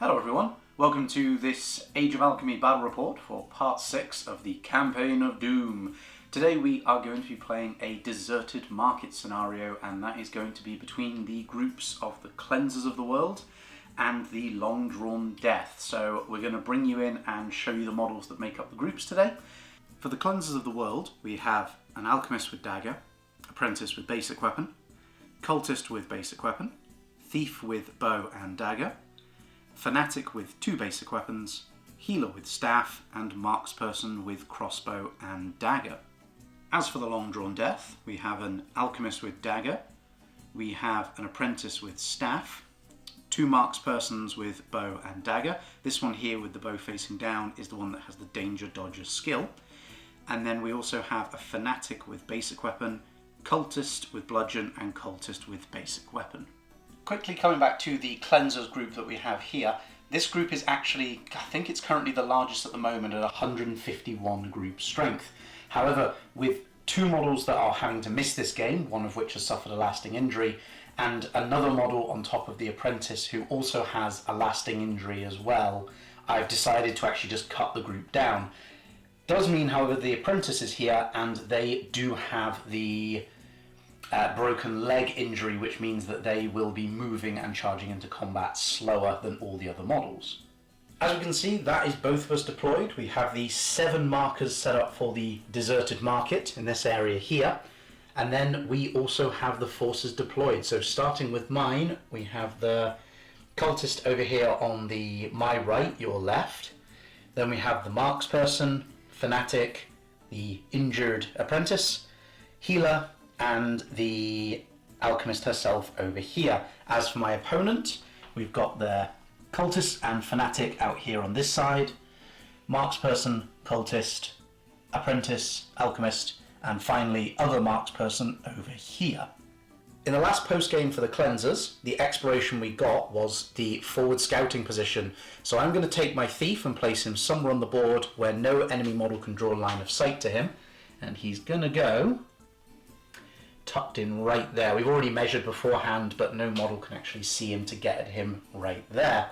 Hello everyone, welcome to this Age of Alchemy battle report for part 6 of the Campaign of Doom. Today we are going to be playing a deserted market scenario, and that is going to be between the groups of the Cleansers of the World and the Long Drawn Death. So we're going to bring you in and show you the models that make up the groups today. For the Cleansers of the World we have an Alchemist with Dagger, Apprentice with Basic Weapon, Cultist with Basic Weapon, Thief with Bow and Dagger, Fanatic with 2 basic weapons, Healer with Staff, and Marksperson with Crossbow and Dagger. As for the Long Drawn Death, we have an Alchemist with Dagger, we have an Apprentice with Staff, 2 Markspersons with Bow and Dagger. This one here with the bow facing down is the one that has the Danger Dodger skill. And then we also have a Fanatic with Basic Weapon, Cultist with Bludgeon, and Cultist with Basic Weapon. Quickly coming back to the Cleansers group that we have here, this group is actually, I think it's currently the largest at the moment at 151 group strength. However, with 2 models that are having to miss this game, one of which has suffered a lasting injury, and another model on top of the Apprentice who also has a lasting injury as well, I've decided to actually just cut the group down. Does mean, however, the Apprentice is here and they do have the broken leg injury, which means that they will be moving and charging into combat slower than all the other models. As we can see, that is both of us deployed. We have the 7 markers set up for the deserted market in this area here, and then we also have the forces deployed. So starting with mine, we have the Cultist over here on my right, your left. Then we have the Marksperson, Fanatic, the injured Apprentice, Healer, and the Alchemist herself over here. As for my opponent, we've got the Cultist and Fanatic out here on this side, Marksperson, Cultist, Apprentice, Alchemist, and finally other Marksperson over here. In the last post-game for the Cleansers, the exploration we got was the forward scouting position. So I'm going to take my Thief and place him somewhere on the board where no enemy model can draw a line of sight to him. And he's going to go tucked in right there. We've already measured beforehand, but no model can actually see him to get at him right there.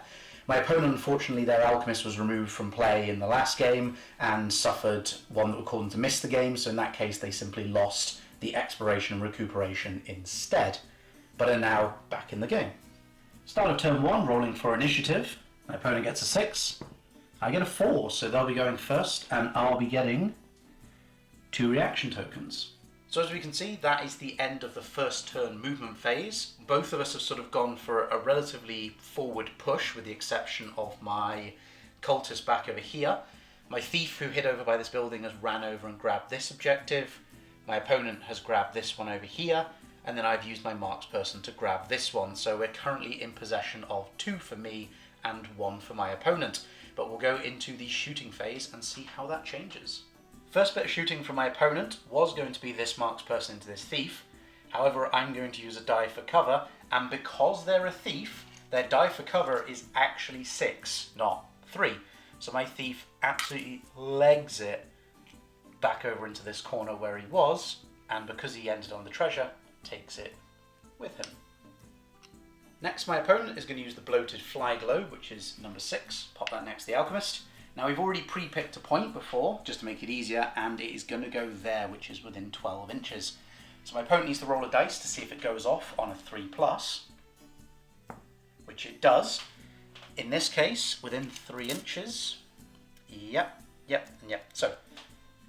My opponent, unfortunately, their Alchemist was removed from play in the last game and suffered one that would cause them to miss the game, so in that case they simply lost the exploration and recuperation instead, but are now back in the game. Start of turn 1, rolling for initiative. My opponent gets a 6. I get a 4, so they'll be going first, and I'll be getting 2 reaction tokens. So as we can see, that is the end of the first turn movement phase. Both of us have sort of gone for a relatively forward push, with the exception of my Cultist back over here. My Thief, who hid over by this building, has ran over and grabbed this objective. My opponent has grabbed this one over here, and then I've used my Marksperson to grab this one. So we're currently in possession of 2 for me and 1 for my opponent. But we'll go into the shooting phase and see how that changes. First bit of shooting from my opponent was going to be this Marksperson into this Thief. However, I'm going to use a die for cover, and because they're a Thief, their die for cover is actually 6, not 3. So my Thief absolutely legs it back over into this corner where he was, and because he ended on the treasure, takes it with him. Next, my opponent is going to use the Bloated Fly Globe, which is number 6. Pop that next to the Alchemist. Now we've already pre-picked a point before, just to make it easier, and it is going to go there, which is within 12 inches. So my opponent needs to roll a dice to see if it goes off on a 3+, which it does. In this case, within 3 inches. Yep. So,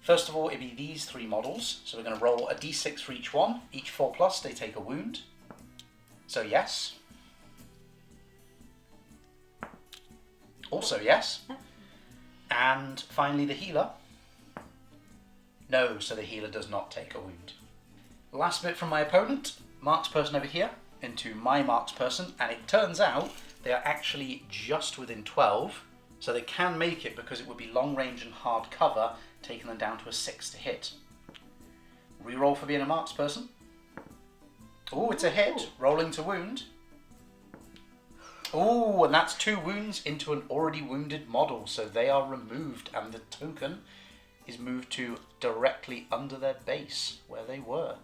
first of all, it'd be these 3 models. So we're going to roll a d6 for each one. Each 4+, they take a wound. So yes. Also yes. And finally the Healer. No, so the Healer does not take a wound. Last bit from my opponent, Marksperson over here, into my Marksperson, and it turns out they are actually just within 12, so they can make it because it would be long range and hard cover, taking them down to a 6 to hit. Reroll for being a Marksperson. Oh, it's a hit, rolling to wound. Oh, and that's 2 wounds into an already wounded model, so they are removed and the token is moved to directly under their base where they were.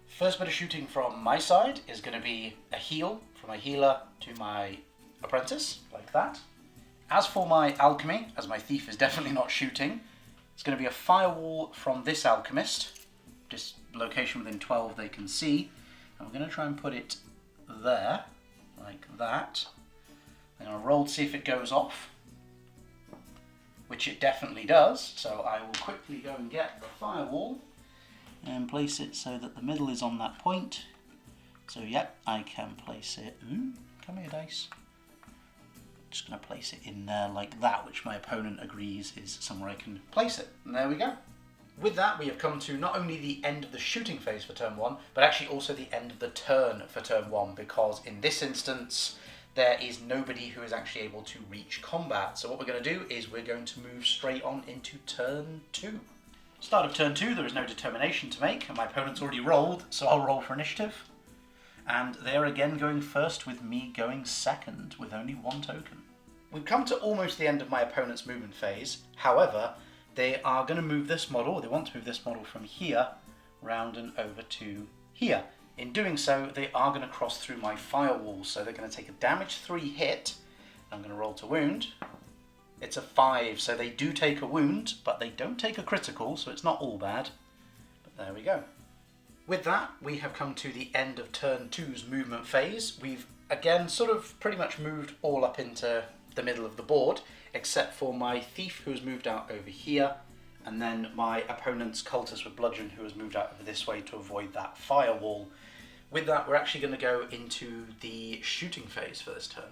First bit of shooting from my side is going to be a heal from my Healer to my Apprentice, like that. As for my alchemy, as my thief is definitely not shooting, it's going to be a firewall from this alchemist, this location within 12 they can see. I'm going to try and put it there, like that. I'm going to roll to see if it goes off, which it definitely does. So I will quickly go and get the firewall and place it so that the middle is on that point. So yep, I can place it. Come here, dice. Just going to place it in there like that, which my opponent agrees is somewhere I can place it. And there we go. With that, we have come to not only the end of the shooting phase for turn 1, but actually also the end of the turn for turn 1, because in this instance, there is nobody who is actually able to reach combat. So what we're going to do is we're going to move straight on into turn 2. Start of turn 2, there is no determination to make, and my opponent's already rolled, so I'll roll for initiative. And they're again going first with me going second with only 1 token. We've come to almost the end of my opponent's movement phase. However, they are going to move this model, or they want to move this model from here round and over to here. In doing so, they are going to cross through my firewall, so they're going to take a damage 3 hit. I'm going to roll to wound. It's a 5, so they do take a wound, but they don't take a critical, so it's not all bad. But there we go. With that, we have come to the end of turn 2's movement phase. We've again sort of pretty much moved all up into the middle of the board, except for my thief who has moved out over here, and then my opponent's cultist with bludgeon who has moved out over this way to avoid that firewall. With that, we're actually going to go into the shooting phase for this turn.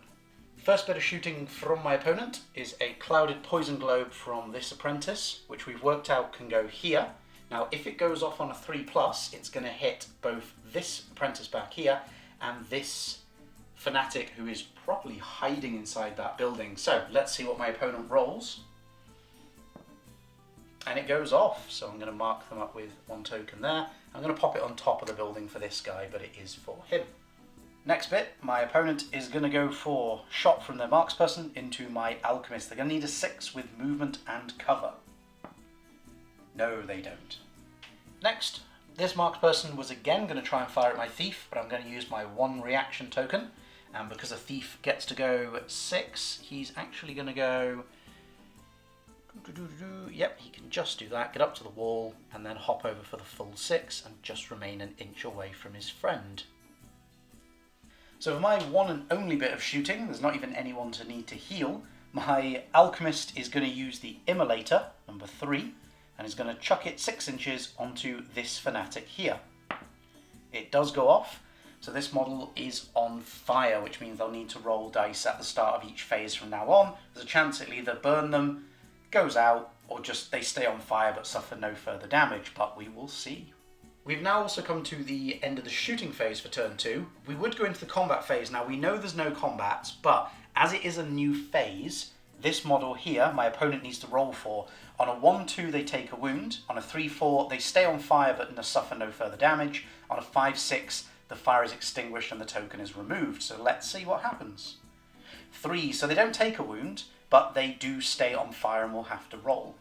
First bit of shooting from my opponent is a clouded poison globe from this apprentice, which we've worked out can go here. Now, if it goes off on a 3+, it's going to hit both this apprentice back here and this fanatic who is properly hiding inside that building. So let's see what my opponent rolls. And it goes off, so I'm going to mark them up with 1 token there. I'm going to pop it on top of the building for this guy, but it is for him. Next bit, my opponent is going to go for shot from their marksperson into my alchemist. They're going to need a 6 with movement and cover. No, they don't. Next, this marksperson was again going to try and fire at my thief, but I'm going to use my 1 reaction token. And because a thief gets to go 6, he's actually going to go... Yep, he can just do that, get up to the wall, and then hop over for the full 6, and just remain an inch away from his friend. So for my one and only bit of shooting, there's not even anyone to need to heal. My Alchemist is going to use the Immolator, number 3, and is going to chuck it 6 inches onto this fanatic here. It does go off, so this model is on fire, which means they'll need to roll dice at the start of each phase from now on. There's a chance it'll either burn them, goes out, or just they stay on fire but suffer no further damage, but we will see. We've now also come to the end of the shooting phase for turn 2. We would go into the combat phase. Now we know there's no combats, but as it is a new phase, this model here, my opponent needs to roll for. On a 1-2 they take a wound, on a 3-4 they stay on fire but suffer no further damage, on a 5-6 the fire is extinguished and the token is removed. So let's see what happens. 3, so they don't take a wound, but they do stay on fire and will have to roll.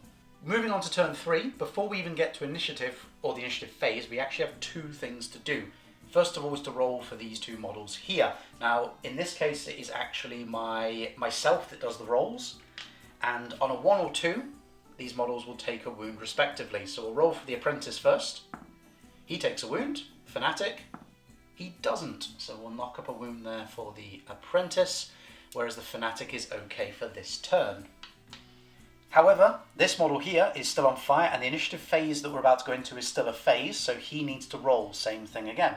Moving on to turn 3, before we even get to initiative, or the initiative phase, we actually have 2 things to do. First of all is to roll for these 2 models here. Now, in this case, it is actually myself that does the rolls, and on a 1 or 2, these models will take a wound respectively. So we'll roll for the Apprentice first. He takes a wound. Fanatic, he doesn't. So we'll knock up a wound there for the Apprentice, whereas the Fanatic is okay for this turn. However, this model here is still on fire, and the initiative phase that we're about to go into is still a phase, so he needs to roll, same thing again.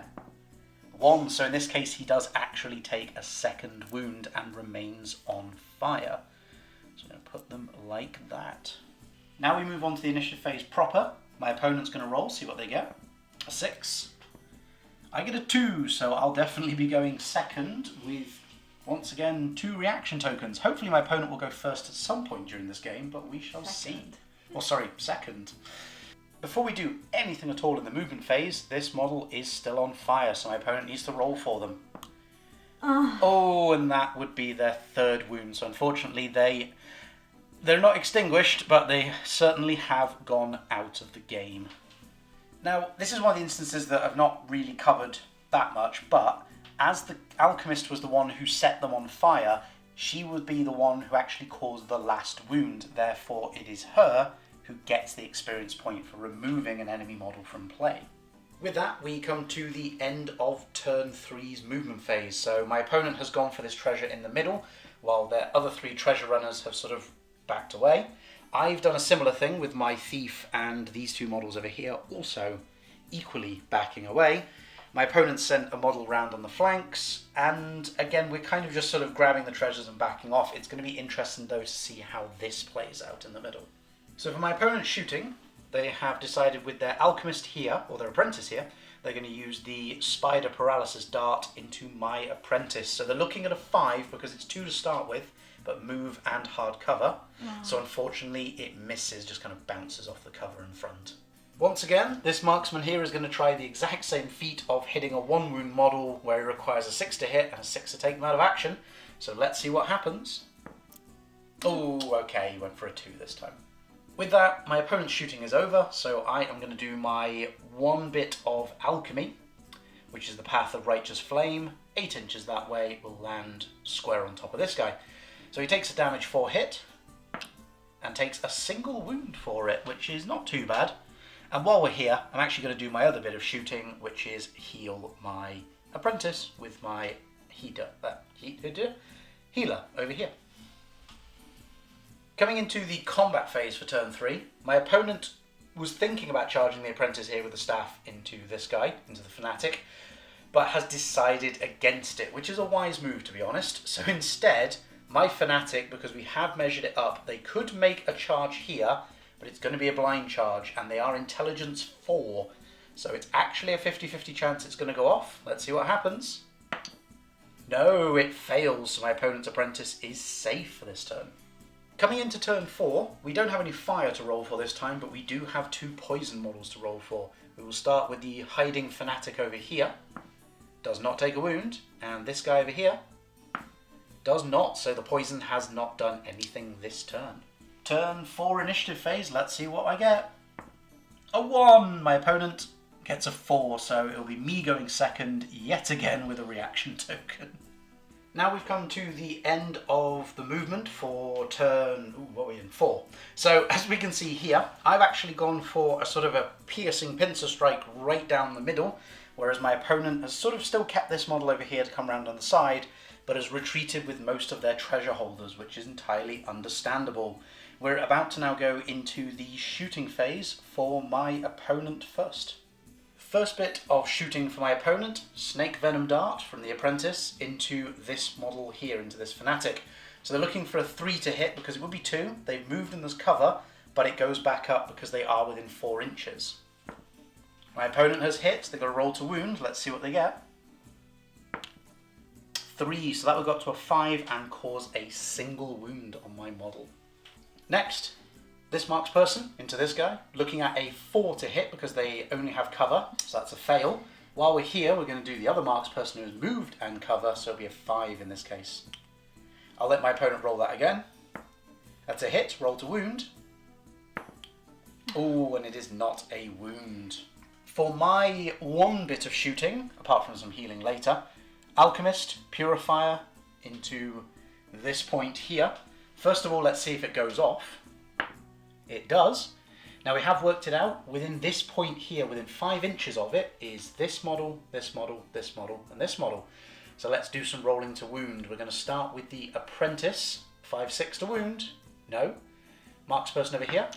1, so in this case he does actually take a 2nd wound and remains on fire. So I'm going to put them like that. Now we move on to the initiative phase proper. My opponent's going to roll, see what they get. A 6. I get a 2, so I'll definitely be going second with, once again, 2 reaction tokens. Hopefully my opponent will go first at some point during this game, but we shall see. Or sorry, second. Before we do anything at all in the movement phase, this model is still on fire, so my opponent needs to roll for them. Oh, and that would be their 3rd wound. So unfortunately they're not extinguished, but they certainly have gone out of the game. Now, this is one of the instances that I've not really covered that much, but as the Alchemist was the one who set them on fire, she would be the one who actually caused the last wound. Therefore, it is her who gets the experience point for removing an enemy model from play. With that, we come to the end of turn 3's movement phase. So my opponent has gone for this treasure in the middle, while their other 3 treasure runners have sort of backed away. I've done a similar thing with my thief and these 2 models over here also equally backing away. My opponent sent a model round on the flanks, and again we're kind of just sort of grabbing the treasures and backing off. It's going to be interesting though to see how this plays out in the middle. So for my opponent's shooting, they have decided with their Alchemist here, or their Apprentice here, they're going to use the Spider Paralysis Dart into my Apprentice. So they're looking at a 5 because it's 2 to start with, but move and hard cover. Wow. So unfortunately it misses, just kind of bounces off the cover in front. Once again, this marksman here is going to try the exact same feat of hitting a 1 wound model where it requires a 6 to hit and a 6 to take them out of action. So let's see what happens. Oh, okay, he went for a 2 this time. With that, my opponent's shooting is over, so I am going to do my 1 bit of Alchemy, which is the Path of Righteous Flame. 8 inches that way, will land square on top of this guy. So he takes a damage 4 hit, and takes a single wound for it, which is not too bad. And while we're here, I'm actually going to do my other bit of shooting, which is heal my Apprentice with my healer over here. Coming into the combat phase for turn 3, my opponent was thinking about charging the Apprentice here with the staff into this guy, into the Fanatic, but has decided against it, which is a wise move to be honest. So instead, my Fanatic, because we have measured it up, they could make a charge here, but it's going to be a blind charge, and they are intelligence 4. So it's actually a 50-50 chance it's going to go off. Let's see what happens. No, it fails, so my opponent's Apprentice is safe for this turn. Coming into turn 4, we don't have any fire to roll for this time, but we do have 2 poison models to roll for. We will start with the hiding Fanatic over here. Does not take a wound, and this guy over here does not, so the poison has not done anything this turn. Turn 4 initiative phase, let's see what I get. A 1! My opponent gets a 4, so it'll be me going second yet again with a reaction token. Now we've come to the end of the movement for turn, what are we in, 4. So as we can see here, I've actually gone for a sort of a piercing pincer strike right down the middle, whereas my opponent has sort of still kept this model over here to come round on the side, but has retreated with most of their treasure holders, which is entirely understandable. We're about to now go into the shooting phase for my opponent first. First bit of shooting for my opponent, Snake Venom Dart from the Apprentice into this model here, into this Fanatic. So they're looking for a 3 to hit because it would be 2. They've moved in this cover, but it goes back up because they are within 4 inches. My opponent has hit, they've got to roll to wound, let's see what they get. 3, so that will go up to a 5 and cause a single wound on my model. Next, this marks person into this guy, looking at a 4 to hit because they only have cover, so that's a fail. While we're here, we're going to do the other marks person who's moved and cover, so it'll be a 5 in this case. I'll let my opponent roll that again. That's a hit, roll to wound. Oh, and it is not a wound. For my 1 bit of shooting, apart from some healing later, Alchemist, Purifier into this point here. First of all, let's see if it goes off. It does. Now we have worked it out. Within this point here, within 5 inches of it, is this model, this model, this model, and this model. So let's do some rolling to wound. We're going to start with the Apprentice. 5-6 to wound. No. Marks person over here.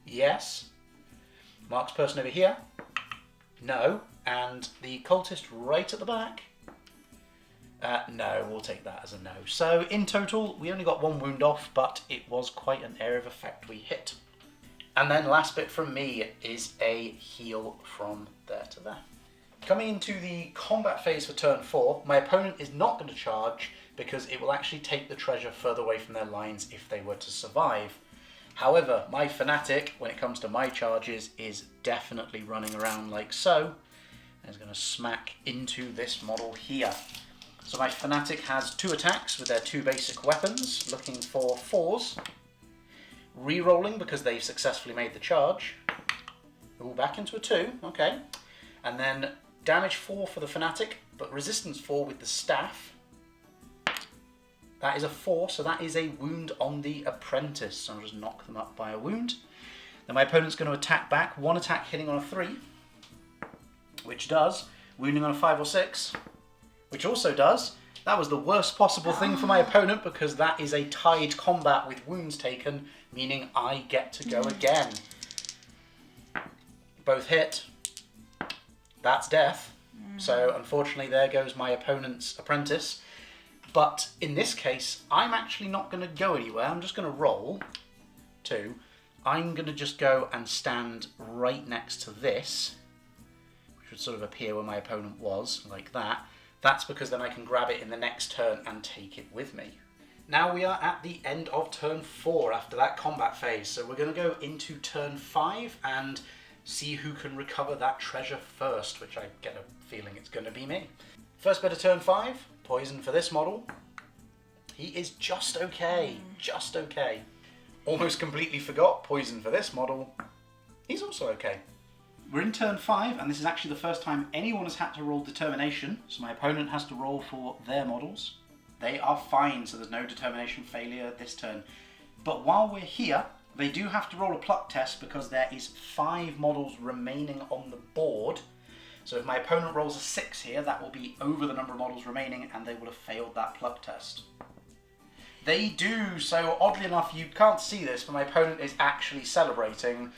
Yes. Marks person over here. No. And the Cultist right at the back. No, we'll take that as a no. So in total, we only got 1 wound off, but it was quite an area of effect we hit. And then last bit from me is a heal from there to there. Coming into the combat phase for turn 4, my opponent is not going to charge because it will actually take the treasure further away from their lines if they were to survive. However, my Fanatic, when it comes to my charges, is definitely running around like so, and is going to smack into this model here. So my Fanatic has 2 attacks with their 2 basic weapons, looking for 4s. Re-rolling because they've successfully made the charge. Ooh, back into a 2, okay. And then damage 4 for the Fanatic, but resistance 4 with the staff. That is a 4, so that is a wound on the Apprentice. So I'll just knock them up by a wound. Then my opponent's going to attack back. 1 attack hitting on a 3, which does. Wounding on a 5 or 6, which also does. That was the worst possible thing for my opponent because that is a tied combat with wounds taken, meaning I get to go again. Both hit. That's death. So unfortunately there goes my opponent's Apprentice. But in this case, I'm actually not going to go anywhere. I'm just going to roll 2. I'm going to just go and stand right next to this, which would sort of appear where my opponent was, like that. That's because then I can grab it in the next turn and take it with me. Now we are at the end of turn 4 after that combat phase. So we're going to go into turn 5 and see who can recover that treasure first, which I get a feeling it's going to be me. First bit of turn 5, poison for this model. He is just okay, just okay. Almost completely forgot poison for this model. He's also okay. We're in turn 5, and this is actually the first time anyone has had to roll determination, so my opponent has to roll for their models. They are fine, so there's no determination failure this turn. But while we're here, they do have to roll a pluck test because there is 5 models remaining on the board. So if my opponent rolls a 6 here, that will be over the number of models remaining, and they will have failed that pluck test. They do, so oddly enough, you can't see this, but my opponent is actually celebrating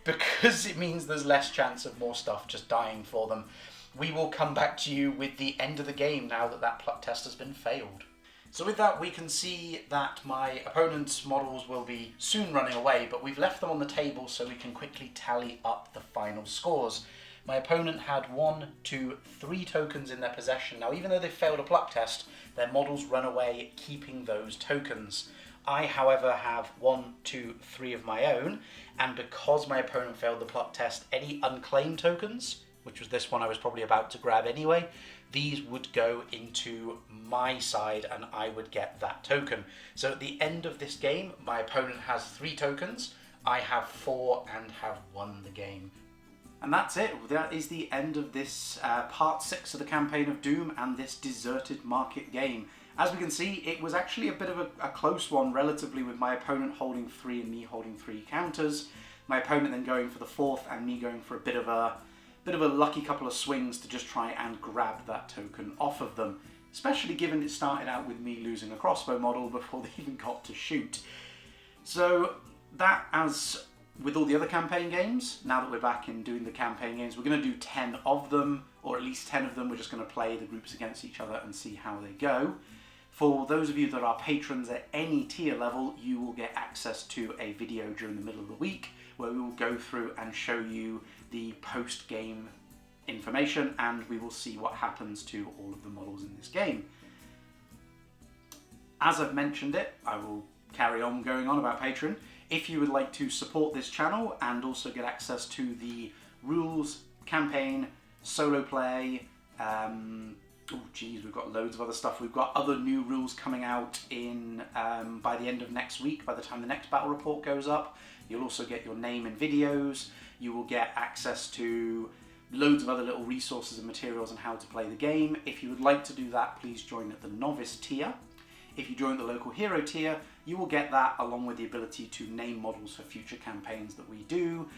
because it means there's less chance of more stuff just dying for them. We will come back to you with the end of the game now that that pluck test has been failed. So with that, we can see that my opponent's models will be soon running away, but we've left them on the table so we can quickly tally up the final scores. My opponent had 1, 2, 3 tokens in their possession. Now, even though they failed a pluck test, their models run away keeping those tokens. I, however, have 1, 2, 3 of my own, and because my opponent failed the pluck test, any unclaimed tokens, which was this one I was probably about to grab anyway, these would go into my side and I would get that token. So at the end of this game, my opponent has 3 tokens, I have 4 and have won the game. And that's it. That is the end of this part 6 of the Campaign of Doom and this deserted market game. As we can see, it was actually a bit of a close one relatively, with my opponent holding 3 and me holding 3 counters. My opponent then going for the 4th and me going for a bit of a lucky couple of swings to just try and grab that token off of them, especially given it started out with me losing a crossbow model before they even got to shoot. So that, as with all the other campaign games, now that we're back in doing the campaign games, we're going to do 10 of them, or at least 10 of them. We're just going to play the groups against each other and see how they go. For those of you that are patrons at any tier level, you will get access to a video during the middle of the week where we will go through and show you the post-game information, and we will see what happens to all of the models in this game. As I've mentioned it, I will carry on going on about Patreon. If you would like to support this channel and also get access to the rules, campaign, solo play, oh geez, we've got loads of other stuff. We've got other new rules coming out in by the end of next week, by the time the next battle report goes up. You'll also get your name in videos. You will get access to loads of other little resources and materials on how to play the game. If you would like to do that, please join at the novice tier. If you join the local hero tier, you will get that along with the ability to name models for future campaigns that we do,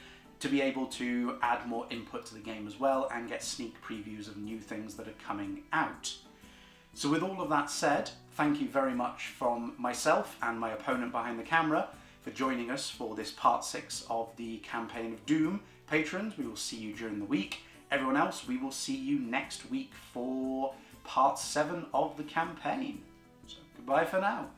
to be able to add more input to the game as well and get sneak previews of new things that are coming out. So with all of that said, thank you very much from myself and my opponent behind the camera for joining us for this part 6 of the Campaign of Doom. Patrons, we will see you during the week. Everyone else, we will see you next week for part 7 of the campaign. So goodbye for now.